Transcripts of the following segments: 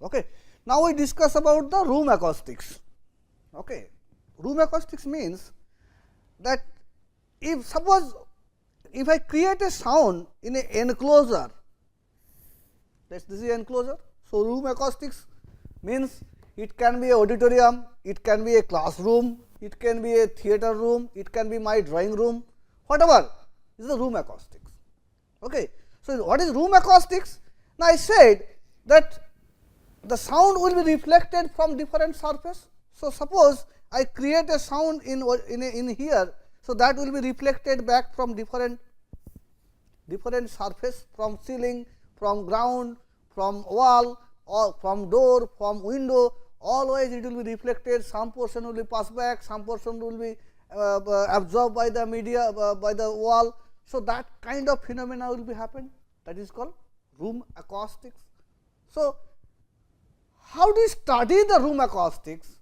Okay. Now, we discuss about the room acoustics. Okay. Room acoustics means that if suppose if I create a sound in an enclosure, this is the enclosure. So, room acoustics means it can be a auditorium, it can be a classroom, it can be a theater room, it can be my drawing room, whatever is the room acoustics. Okay. So, what is room acoustics? Now, I said that the sound will be reflected from different surface. So, suppose I create a sound in here. So, that will be reflected back from different surface, from ceiling, from ground, from wall, or from door, from window, always it will be reflected. Some portion will be passed back, some portion will be absorbed by the media, by the wall. So, that kind of phenomena will be happen, that is called room acoustics. So, how do you study the room acoustics?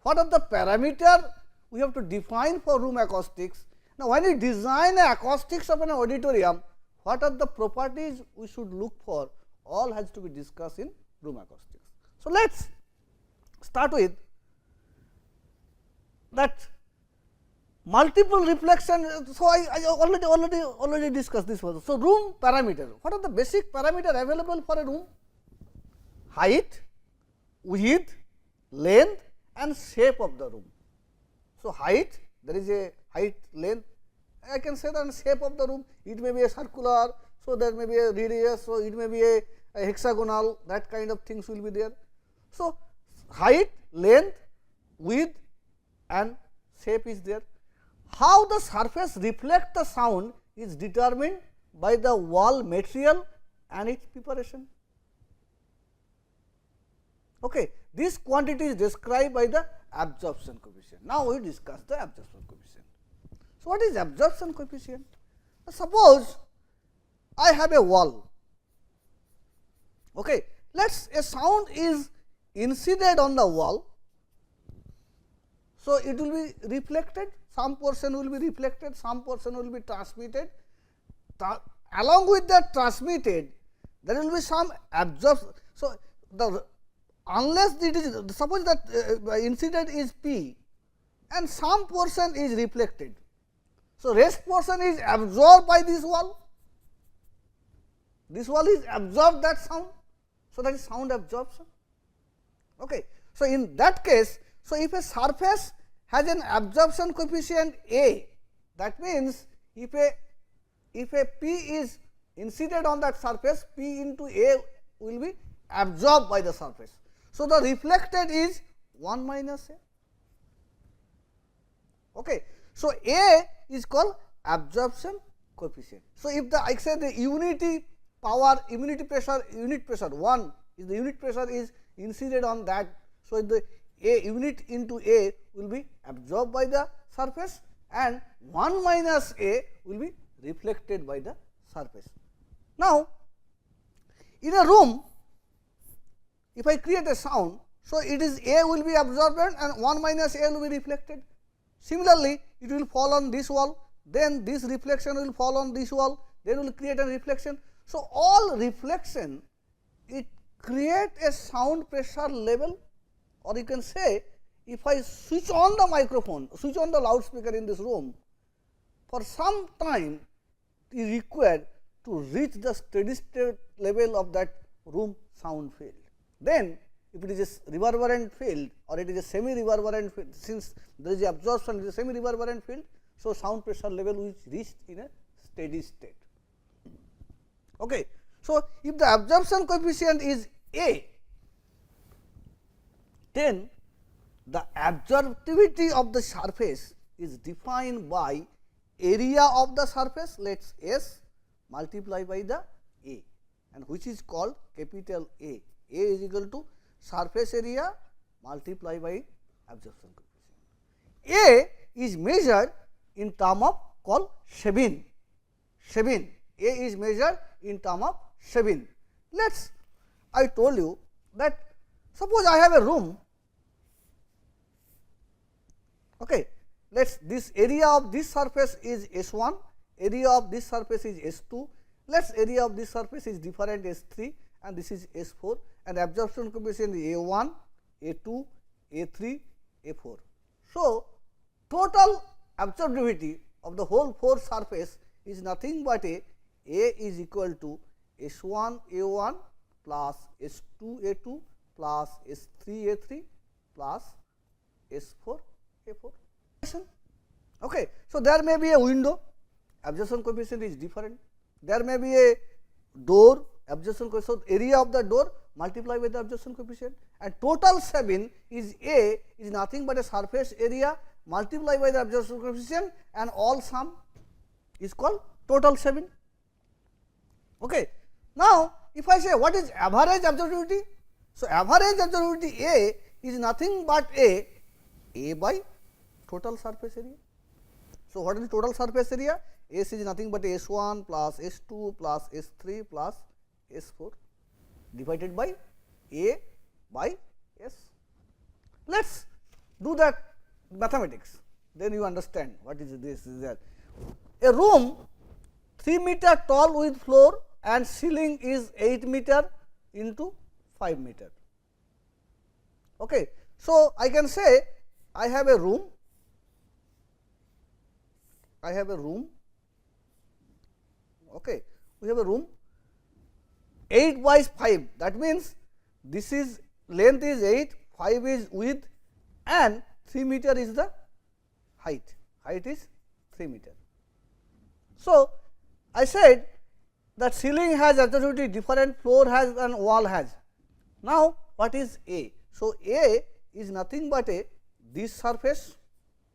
What are the parameter we have to define for room acoustics? Now, when you design an acoustics of an auditorium, what are the properties we should look for? All has to be discussed in room acoustics. So, let us start with that multiple reflection. So, I already discussed this one. So, room parameter. What are the basic parameter available for a room? Height, width, length and shape of the room. So, height, there is a height, length, I can say that shape of the room, it may be a circular, so there may be a radius, so it may be a hexagonal, that kind of things will be there. So, height, length, width and shape is there. How the surface reflect the sound is determined by the wall material and its preparation. Okay. This quantity is described by the absorption coefficient. Now, we discuss the absorption coefficient. So, what is absorption coefficient? Suppose I have a wall. Okay. Let us a sound is incident on the wall. So, it will be reflected, some portion will be reflected, some portion will be transmitted. Along with that transmitted, there will be some absorption. So, unless it is suppose that incident is P and some portion is reflected. So, rest portion is absorbed by this wall, is absorbed that sound. So, that is sound absorption. Okay. So, in that case, so if a surface has an absorption coefficient A, that means if a P is incident on that surface, P into A will be absorbed by the surface. So, the reflected is 1 minus A. Okay. So, A is called absorption coefficient. So, if the I say the unit pressure 1 is the unit pressure is incident on that. So, the A unit into A will be absorbed by the surface and 1 minus A will be reflected by the surface. Now, in a room, if I create a sound, so it is A will be absorbed and 1 minus A will be reflected. Similarly, it will fall on this wall, then this reflection will fall on this wall, then will create a reflection. So, all reflection it create a sound pressure level, or you can say if I switch on the microphone, switch on the loudspeaker in this room, for some time it is required to reach the steady state level of that room sound field. Then if it is a reverberant field or it is a semi reverberant field, since there is absorption, it is a semi reverberant field. So, sound pressure level is reached in a steady state. Okay. So, if the absorption coefficient is A, then the absorptivity of the surface is defined by area of the surface, let us S multiply by the A, and which is called capital A. A is equal to surface area multiply by absorption coefficient. A is measured in term of called Shevin. A is measured in term of Shevin. Let us, I told you that suppose I have a room. Okay. Let us, this area of this surface is S1, area of this surface is S2, let us area of this surface is different S3, and this is S4, and absorption coefficient is A1, A2, A3, A4. So, total absorptivity of the whole 4 surface is nothing but A is equal to S1 A1 plus S2 A2 plus S3 A3 plus S4 A4. Okay. So, there may be a window, absorption coefficient is different. There may be a door, absorption coefficient, so area of the door multiplied by the absorption coefficient, and total 7 is A is nothing but a surface area multiplied by the absorption coefficient, and all sum is called total 7. Okay. Now, if I say what is average absorptivity? So, average absorptivity A is nothing but A by total surface area. So, what is the total surface area? S is nothing but S1 plus S2 plus S3 plus S4 divided by A by S. Let us do that mathematics, then you understand what is this is that. A room 3 meter tall with floor and ceiling is 8 meter into 5 meter. Okay. So, I can say I have a room, okay. We have a room 8 by 5, that means this is length is 8, 5 is width and 3 meter is the height is 3 meter. So, I said that ceiling has absorptivity different, floor has and wall has. Now, what is A? So, A is nothing but a this surface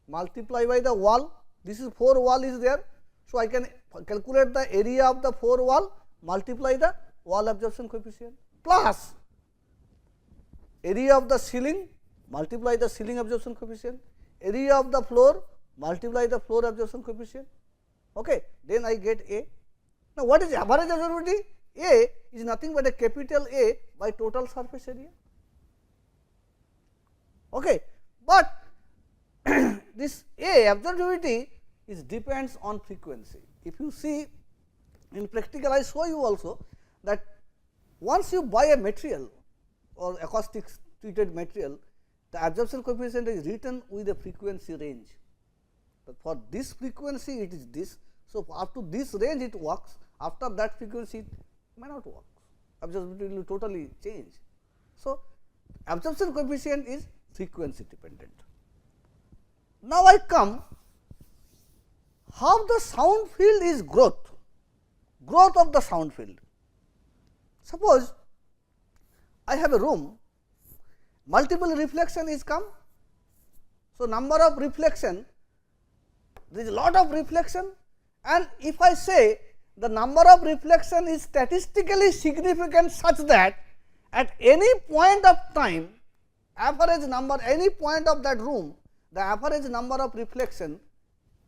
multiply by the wall, this is 4 wall is there. So, I can calculate the area of the 4 wall multiply the wall absorption coefficient plus area of the ceiling multiply the ceiling absorption coefficient, area of the floor multiply the floor absorption coefficient. Okay. Then I get A. Now, what is average absorptivity? A is nothing but a capital A by total surface area. Okay. But this A absorptivity is depends on frequency. If you see in practical, I show you also that once you buy a material or acoustics treated material, the absorption coefficient is written with a frequency range. But for this frequency it is this. So, up to this range it works, after that frequency it may not work, absorptivity will totally change. So, absorption coefficient is frequency dependent. Now, I come how the sound field is growth of the sound field. Suppose I have a room, multiple reflection is come. So, number of reflection, there is a lot of reflection, and if I say the number of reflection is statistically significant such that at any point of time average number, any point of that room, the average number of reflection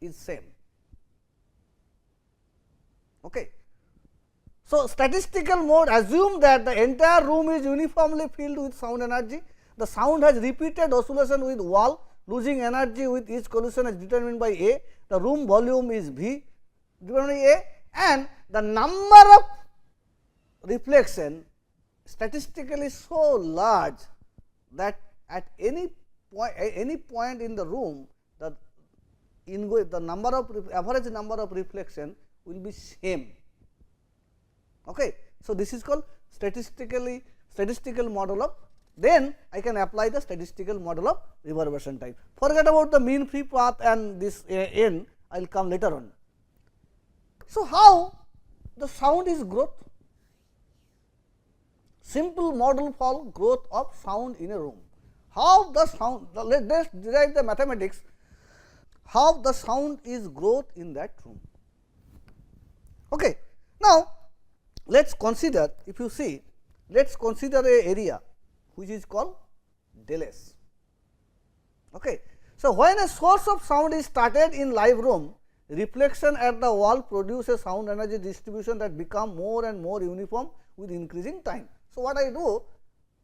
is same. Okay. So, statistical mode assume that the entire room is uniformly filled with sound energy. The sound has repeated oscillation with wall, losing energy with each collision as determined by A. The room volume is V determined by A, and the number of reflection statistically so large that at any point in the room, the number of average number of reflection will be same. Okay. So, this is called statistical model of, then I can apply the statistical model of reverberation time. Forget about the mean free path and this n, I will come later on. So, how the sound is growth? Simple model for growth of sound in a room. How the sound, let us derive the mathematics, how the sound is growth in that room. Okay. Now, let us consider, if you see, let us consider a area which is called del S. Okay. So, when a source of sound is started in live room, reflection at the wall produces sound energy distribution that become more and more uniform with increasing time. So, what I do?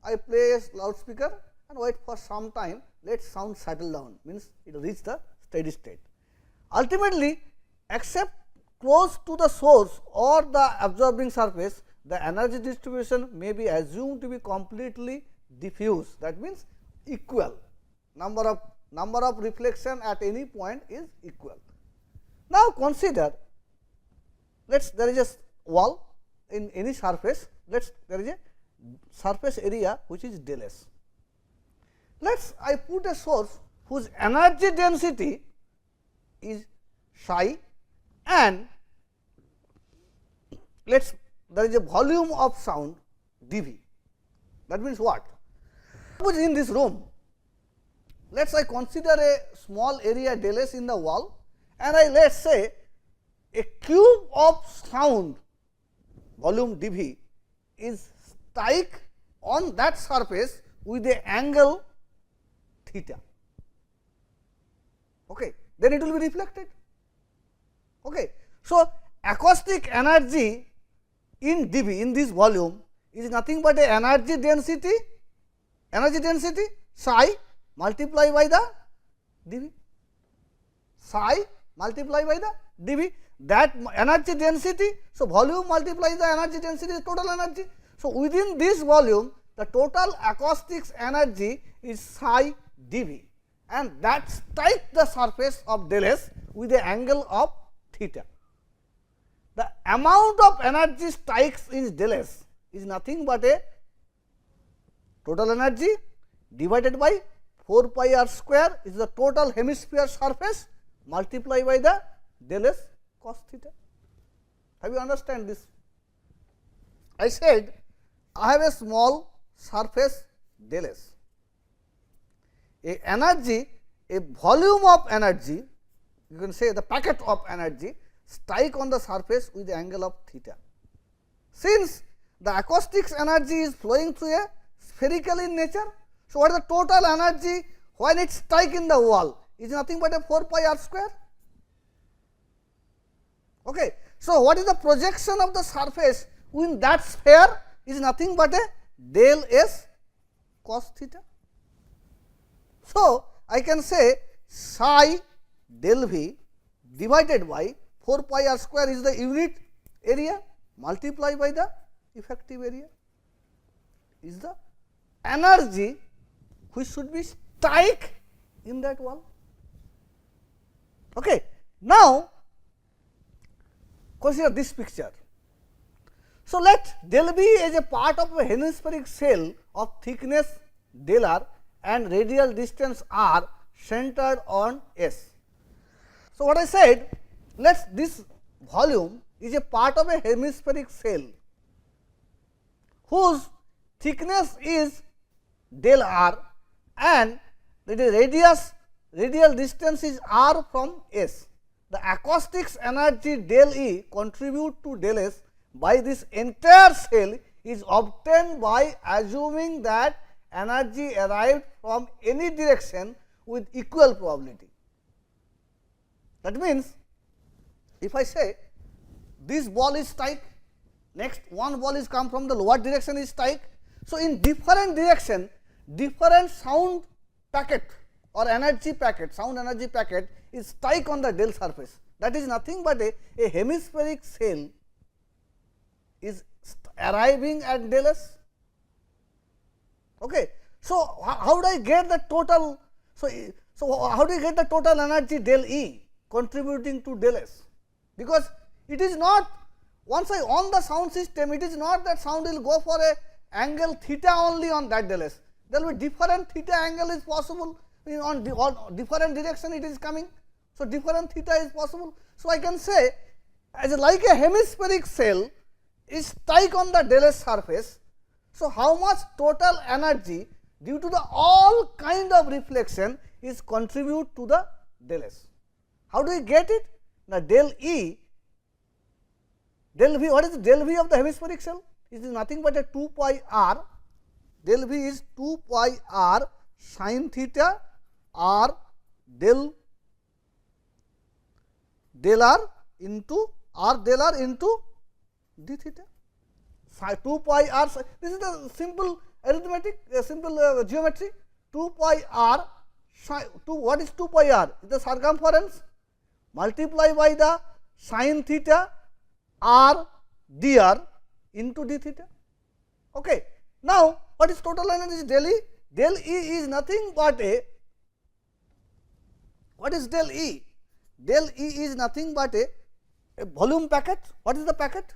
I play a loudspeaker and wait for some time, let sound settle down, means it reach the steady state. Ultimately, except close to the source or the absorbing surface, the energy distribution may be assumed to be completely diffuse, that means equal, number of reflection at any point is equal. Now, consider there is a wall in any surface, there is a surface area which is del S. I put a source whose energy density is psi, and there is a volume of sound dV. That means what? Suppose in this room, I consider a small area del S in the wall, and I say a cube of sound volume dV is strike on that surface with the angle theta. Okay. Then it will be reflected. Okay. So, acoustic energy in dV in this volume is nothing but a energy density psi multiplied by the dV, psi multiplied by the dV, that energy density. So, volume multiplies the energy density is total energy. So, within this volume the total acoustics energy is psi dV, and that strikes the surface of del S with the angle of theta. The amount of energy strikes in del S is nothing but a total energy divided by 4 pi r square is the total hemisphere surface multiplied by the del S cos theta. Have you understand this? I said I have a small surface del S, a volume of energy, you can say the packet of energy strike on the surface with the angle of theta. Since the acoustics energy is flowing through a spherical in nature, so what is the total energy when it strike in the wall is nothing but a 4 pi r square. Okay. So, what is the projection of the surface within that sphere is nothing but a del S cos theta. So, I can say psi del V divided by 4 pi r square is the unit area multiplied by the effective area is the energy which should be strike in that wall. Okay. Now, consider this picture. So, let del B is a part of a hemispheric shell of thickness del r and radial distance r centered on S. So, what I said, this volume is a part of a hemispheric shell whose thickness is del r and the radial distance is r from S. The acoustics energy del E contribute to del S by this entire shell is obtained by assuming that energy arrived from any direction with equal probability. That means, if I say this ball is strike, next one ball is come from the lower direction is strike. So, in different direction, different sound packet or energy packet, sound energy packet is strike on the del surface. That is nothing but a hemispheric shell is arriving at del S. Okay. So, how do I get the total? So, how do you get the total energy del E contributing to del S? Because it is not, once I on the sound system, it is not that sound will go for a angle theta only on that del S. There will be different theta angle is possible on different direction it is coming. So, different theta is possible. So, I can say as like a hemispheric shell is strike on the del S surface. So, how much total energy due to the all kind of reflection is contribute to the del S. How do we get it? Now, del E, del V, what is the del V of the hemispheric shell? It is nothing but a 2 pi r, del V is 2 pi r sin theta r del r into d theta. 2 pi r, this is the simple arithmetic, simple geometry. 2 pi r, what is 2 pi r? Is the circumference multiplied by the sin theta r dr into d theta. Okay. Now, what is total energy del E? Del E is nothing but a, what is del E? Del E is nothing but a volume packet. What is the packet?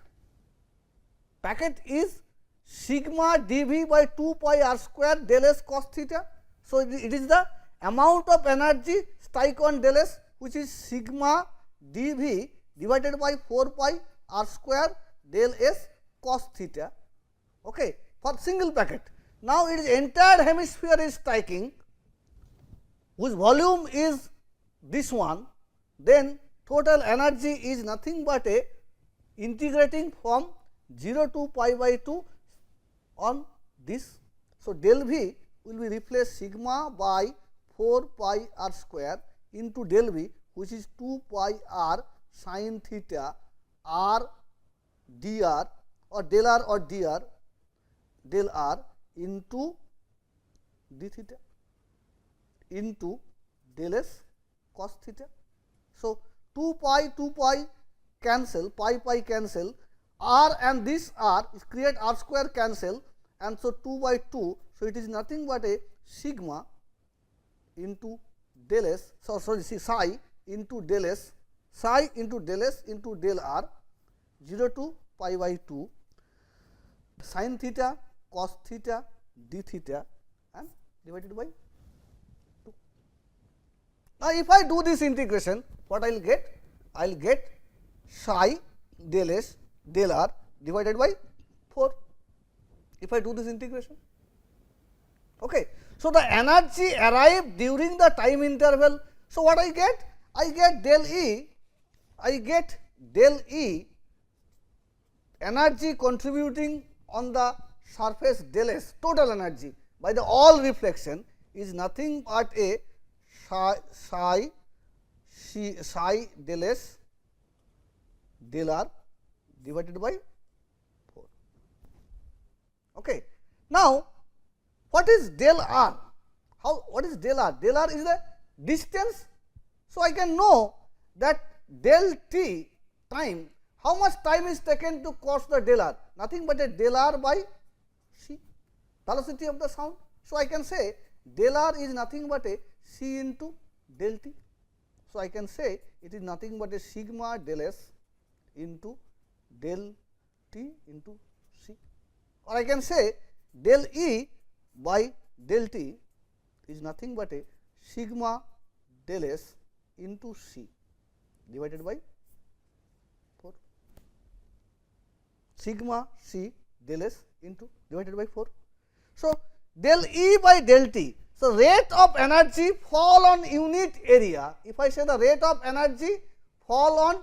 Packet is sigma dV by 2 pi r square del S cos theta. So, it is the amount of energy strike on del S, which is sigma dV divided by 4 pi r square del S cos theta, okay, for single packet. Now, it is entire hemisphere is striking, whose volume is this one, then total energy is nothing but a integrating from 0 to pi by 2 on this. So, del V will be replaced sigma by 4 pi r square into del V, which is 2 pi r sin theta r dr or del r or dr del r into d theta into del S cos theta. So, 2 pi cancel, pi cancel, r and this r is create r square cancel, and so 2 by 2. So, it is nothing but a sigma into del S, so sorry, psi into del S, psi into del S into del r 0 to pi by 2 sin theta cos theta d theta and divided by 2. Now, if I do this integration, what I will get? I will get psi del S del r divided by 4, if I do this integration. Okay. So, the energy arrived during the time interval. So, what I get? I get del E, energy contributing on the surface del S, total energy by the all reflection is nothing but a psi del S del r divided by 4. Okay. Now, what is del r? What is del r? Del r is the distance. So, I can know that del t time, how much time is taken to cross the del r? Nothing but a del r by c, velocity of the sound. So, I can say del r is nothing but a c into del t. So, I can say it is nothing but a sigma del S into del t into c, or I can say del E by del t is nothing but a sigma del S into c divided by 4, sigma c del S into divided by 4. So, del E by del t. So, rate of energy fall on unit area. If I say the rate of energy fall on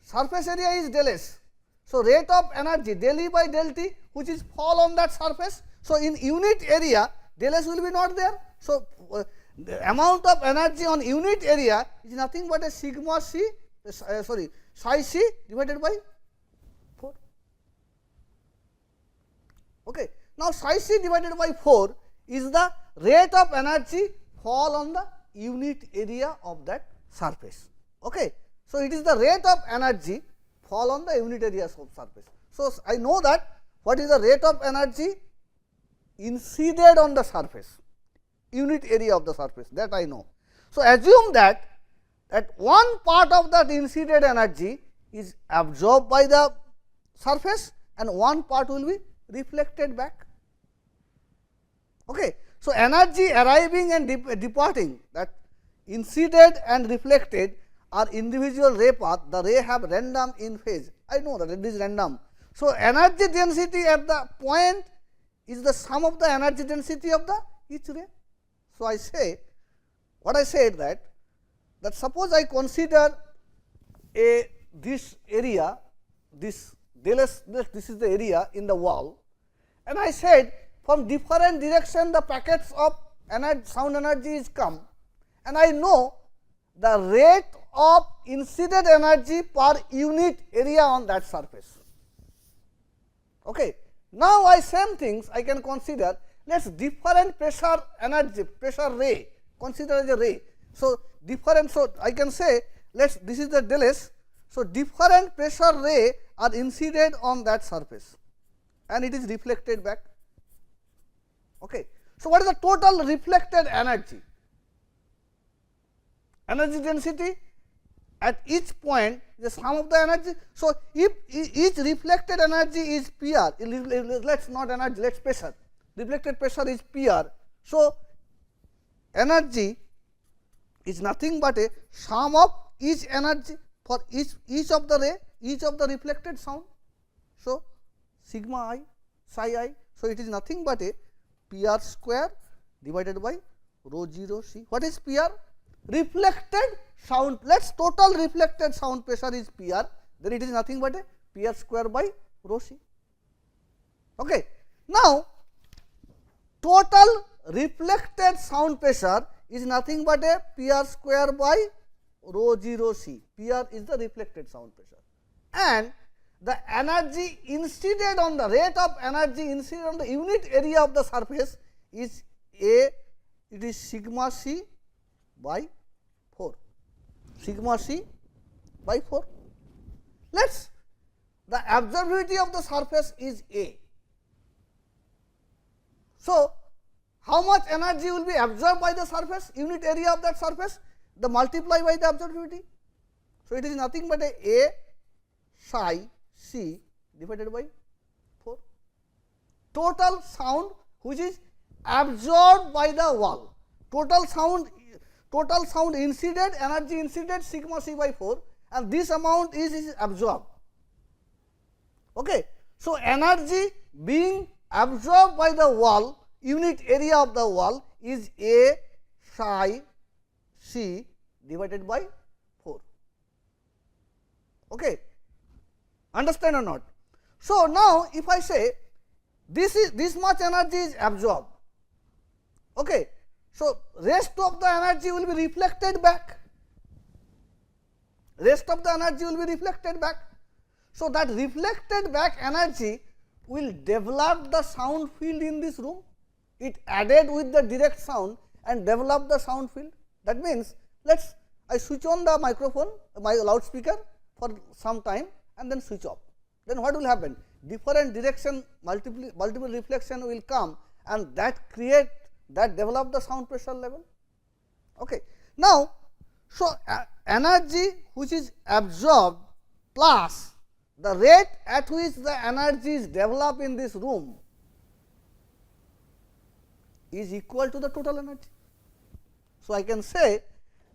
surface area is del S. So, rate of energy del E by del t, which is fall on that surface. So, in unit area del S will be not there. So, the amount of energy on unit area is nothing but a sigma c psi c divided by 4. Okay. Now, psi c divided by 4 is the rate of energy fall on the unit area of that surface. Okay. So, it is the rate of energy fall on the unit area of surface. So, I know that what is the rate of energy incided on the surface, unit area of the surface, that I know. So, assume that one part of that incident energy is absorbed by the surface and one part will be reflected back. Okay. So, energy arriving and departing, that incident and reflected are individual ray path, the ray have random in phase. I know that it is random. So, energy density at the point is the sum of the energy density of the each ray. So, I say what I said that suppose I consider this area, this del S, this is the area in the wall, and I said from different direction the packets of sound energy is come, and I know the rate of incident energy per unit area on that surface. Okay. Now, same things I can consider, let us different pressure energy, pressure ray, consider as a ray. So, different, so I can say this is the del S. So, different pressure ray are incident on that surface and it is reflected back. Okay. So, what is the total reflected energy? Energy density at each point the sum of the energy. So, if each reflected energy is PR, let us not energy, let us pressure, reflected pressure is PR. So, energy is nothing but a sum of each energy for each of the ray, each of the reflected sound. So, sigma I, psi I. So, it is nothing but a PR square divided by rho 0 C. What is PR? Reflected sound. Let us total reflected sound pressure is PR, then it is nothing but a PR square by rho C. Okay. Now, total reflected sound pressure is nothing but a PR square by rho 0 C. PR is the reflected sound pressure, and the energy incident on the rate of energy incident on the unit area of the surface is A, it is sigma C by 4, sigma C by 4. Let us, the absorptivity of the surface is A. So, how much energy will be absorbed by the surface, unit area of that surface, the multiply by the absorptivity. So, it is nothing but a psi C divided by 4. Total sound which is absorbed by the wall, total sound incident, energy incident sigma C by 4, and this amount is absorbed. Okay. So, energy being absorbed by the wall, unit area of the wall is A psi C divided by 4. Okay. Understand or not? So, now if I say this much energy is absorbed. Okay. So, rest of the energy will be reflected back, rest of the energy will be reflected back. So, that reflected back energy will develop the sound field in this room, it added with the direct sound and develop the sound field. That means, I switch on the microphone, my loudspeaker for some time and then switch off. Then what will happen? Different direction, multiple reflection will come and that develop the sound pressure level. Okay. Now, so energy which is absorbed plus the rate at which the energy is developed in this room is equal to the total energy. So, I can say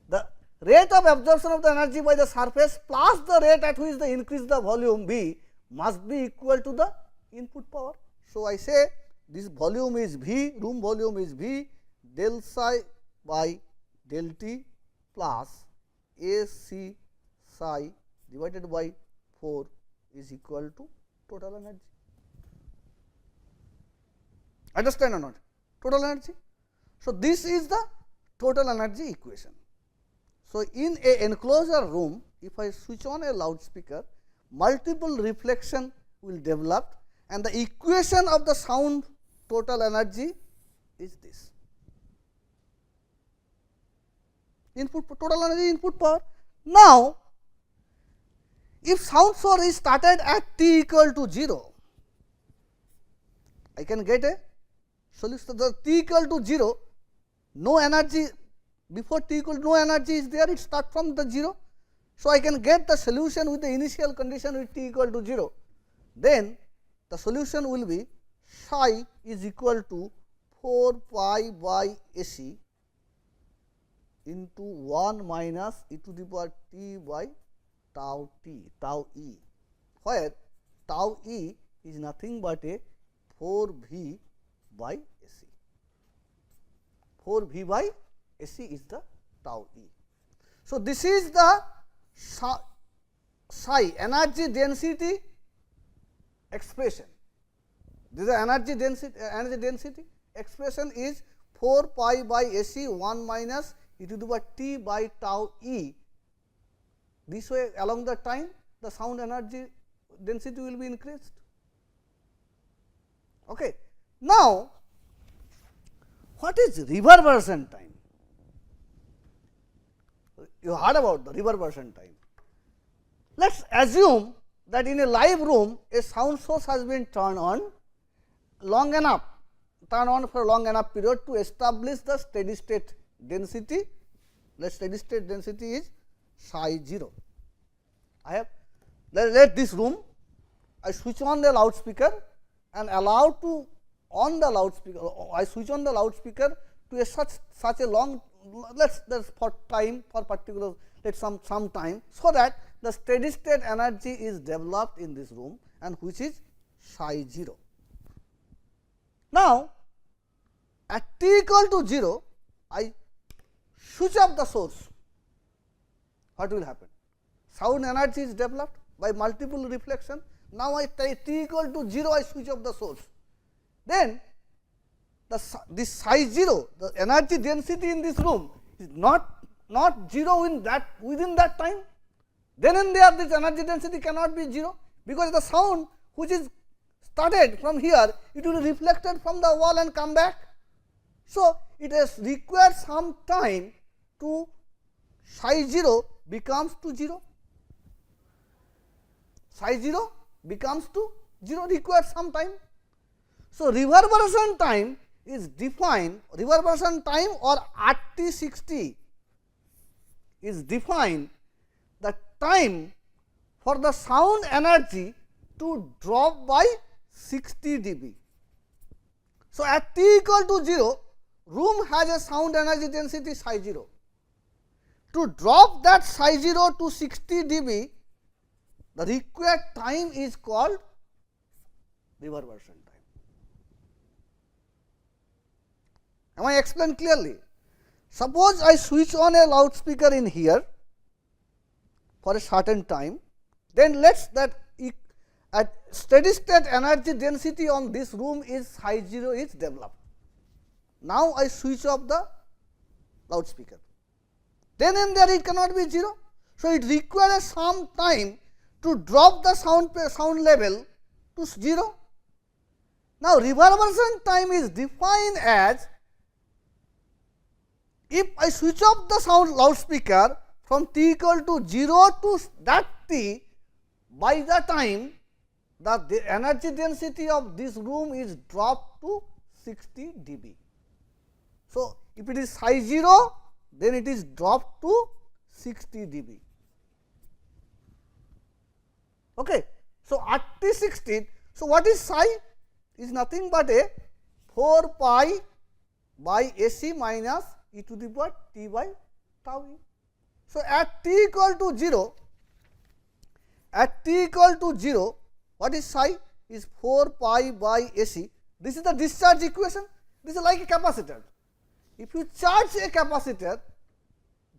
the rate of absorption of the energy by the surface plus the rate at which the increase the volume V must be equal to the input power. So, I say this volume is V, room volume is V, del psi by del T plus A C psi divided by 4 is equal to total energy. Understand or not? Total energy. So, this is the total energy equation. So, in a enclosure room, if I switch on a loudspeaker, multiple reflection will develop and the equation of the sound total energy is this. Input total energy input power. Now, if sound source is started at t equal to 0, I can get a solution. The t equal to 0, no energy before t equal to no energy is there, it starts from the 0. So, I can get the solution with the initial condition with t equal to 0. Then the solution will be psi is equal to 4 pi by AC into 1 minus e to the power t by tau t, tau e, where tau e is nothing but a 4V by AC. 4V by AC is the tau e. So, this is the psi energy density expression. This is the energy density expression is 4 pi by AC 1 minus e to the power t by tau e. This way along the time the sound energy density will be increased. Okay. Now, what is reverberation time? You heard about the reverberation time. Let us assume that in a live room a sound source has been turned on long enough, turn on for a long enough period to establish the steady state density. The steady state density is psi 0. I have let this room, I switch on the loudspeaker and allow to on the loudspeaker, I switch on the loudspeaker to a such a long, let us for time, for particular, let some time, so that the steady state energy is developed in this room and which is psi 0. Now, at t equal to 0, I switch off the source. What will happen? Sound energy is developed by multiple reflection. Now, I t equal to 0, I switch off the source. Then, this psi 0, the energy density in this room is not 0 within that time. Then and there, this energy density cannot be 0, because the sound which is started from here, it will be reflected from the wall and come back. So, it has required some time to psi 0 becomes to 0. Psi 0 becomes to 0, requires some time. So, reverberation time is defined, reverberation time or RT60 is defined the time for the sound energy to drop by 60 dB. So, at t equal to 0, room has a sound energy density psi 0. To drop that psi 0 to 60 dB, the required time is called reverberation time. Am I explained clearly? Suppose I switch on a loudspeaker in here for a certain time, then let us that at steady state energy density on this room is psi 0 is developed. Now, I switch off the loudspeaker, then and there it cannot be 0. So, it requires some time to drop the sound level to 0. Now, reverberation time is defined as, if I switch off the sound loudspeaker from t equal to 0 to that t, by the time the energy density of this room is dropped to 60 dB. So, if it is psi 0, then it is dropped to 60 dB. Okay. So, RT60, so what is psi? Is nothing but a 4 pi by AC minus e to the power t by tau e. So, at t equal to 0, what is psi? Is 4 pi by AC. This is the discharge equation. This is like a capacitor. If you charge a capacitor,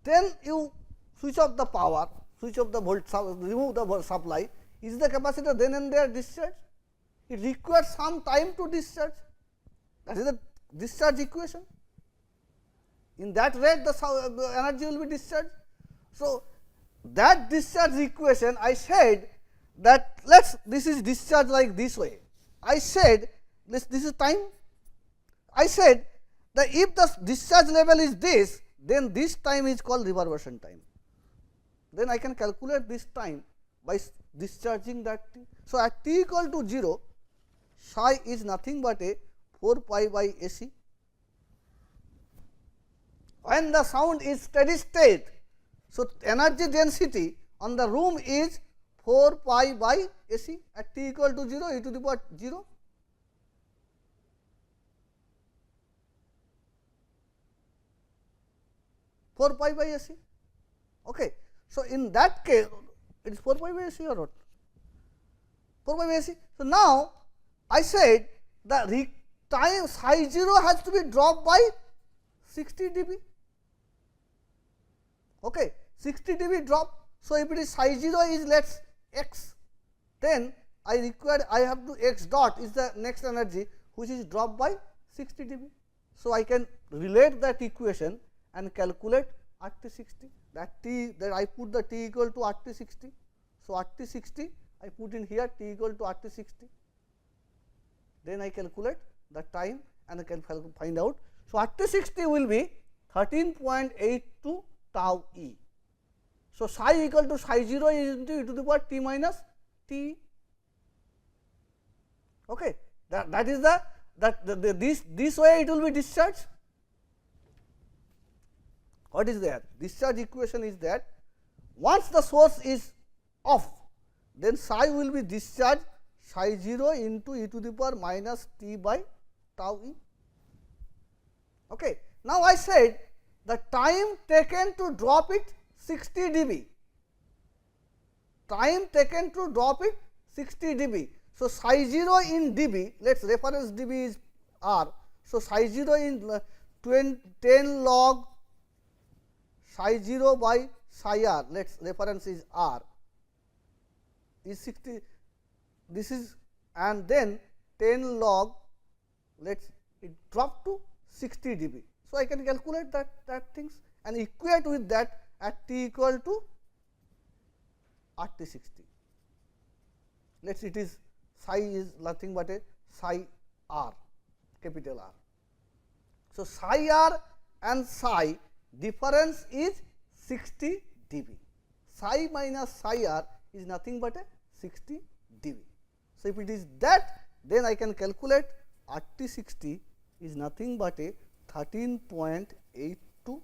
then you switch off the power, switch off the remove the supply. Is the capacitor then and there discharge? It requires some time to discharge. That is the discharge equation. In that rate, the energy will be discharged. So, that discharge equation, I said that this is discharge like this way. I said this is time. I said that if the discharge level is this, then this time is called reverberation time. Then I can calculate this time by discharging that t. So, at t equal to 0, psi is nothing but a 4 pi by AC. When the sound is steady state, so energy density on the room is 4 pi by AC at t equal to 0 e to the power 0. Four pi by AC. Okay. So, in that case, it is 4 pi by AC or what? 4 pi by AC. So, now I said the time psi 0 has to be dropped by 60 dB. Okay, 60 dB drop. So, if it is psi 0 is let us x, then I have to x dot is the next energy which is dropped by 60 dB. So, I can relate that equation and calculate RT60, that I put the t equal to RT60. So, RT60 I put in here t equal to RT60, then I calculate the time and I can find out. So, RT60 will be 13.82 tau e. So, psi equal to psi 0 is into e to the power t minus t. Okay. That is this way it will be discharged. What is there? Discharge equation is that once the source is off, then psi will be discharged psi 0 into e to the power minus t by tau e. Okay. Now, I said the time taken to drop it 60 dB, time taken to drop it 60 dB. So, psi 0 in dB, let us reference dB is r. So, psi 0 in 10 log psi 0 by psi r, let us reference is r, is 60, this is, and then 10 log, let us it drop to 60 dB. So, I can calculate that things and equate with that at t equal to RT 60. Let us it is psi is nothing but a psi r, capital R. So, psi r and psi difference is 60 dB. Psi minus psi r is nothing but a 60 dB. So, if it is that, then I can calculate RT 60 is nothing but a 13.82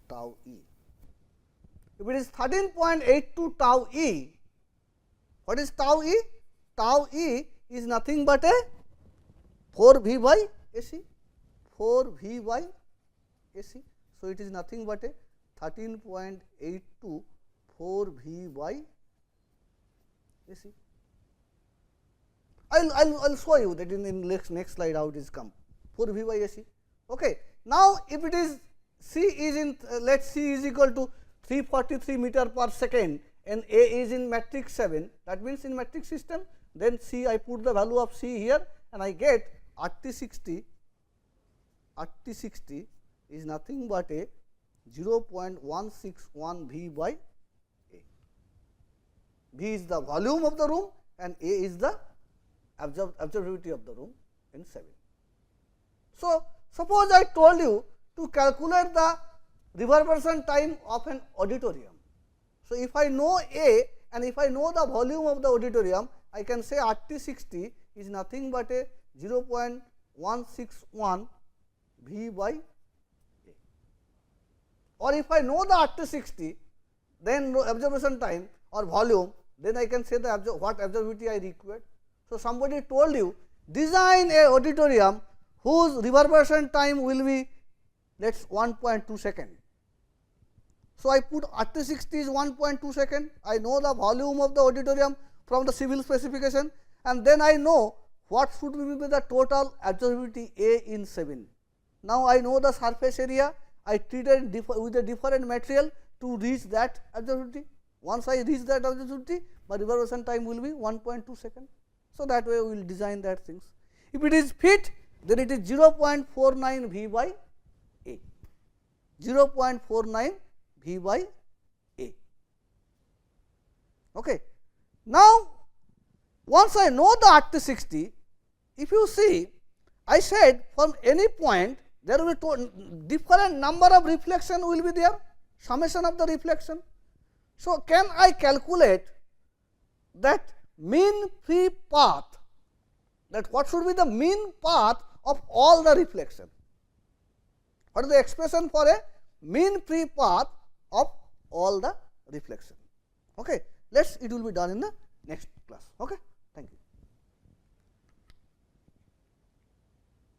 tau e. If it is 13.82 tau e, what is tau e? Tau e is nothing but a 4 V by AC, 4 V by AC. So, it is nothing but a 13.82 4 V by AC. I will show you that in next slide how it is come 4 V by AC. Okay. Now, if it is C is in let us C is equal to 343 meter per second and A is in matrix 7, that means in matrix system, then C I put the value of C here and I get RT 60 is nothing but a 0.161 V by A. V is the volume of the room and A is the absorptivity of the room in 7. So, suppose I told you to calculate the reverberation time of an auditorium. So, if I know A and if I know the volume of the auditorium, I can say RT 60 is nothing but a 0.161 V by A. Or if I know the RT 60, then observation time or volume, then I can say the what absorptivity I required. So, somebody told you design a auditorium whose reverberation time will be let us 1.2 second. So, I put RT 60 is 1.2 second, I know the volume of the auditorium from the civil specification and then I know what should be the total absorptivity A in 7. Now, I know the surface area, I treated with a different material to reach that absorptivity. Once I reach that absorptivity, my reverberation time will be 1.2 second. So, that way we will design that things. If it is feet, then it is 0.49 V by A, 0.49 V by A. Okay. Now, once I know the RT 60, if you see, I said from any point there will be different number of reflection will be there, summation of the reflection. So, can I calculate that mean free path, that what should be the mean path of all the reflection? What is the expression for a mean free path of all the reflection? Okay. It will be done in the next class. Okay.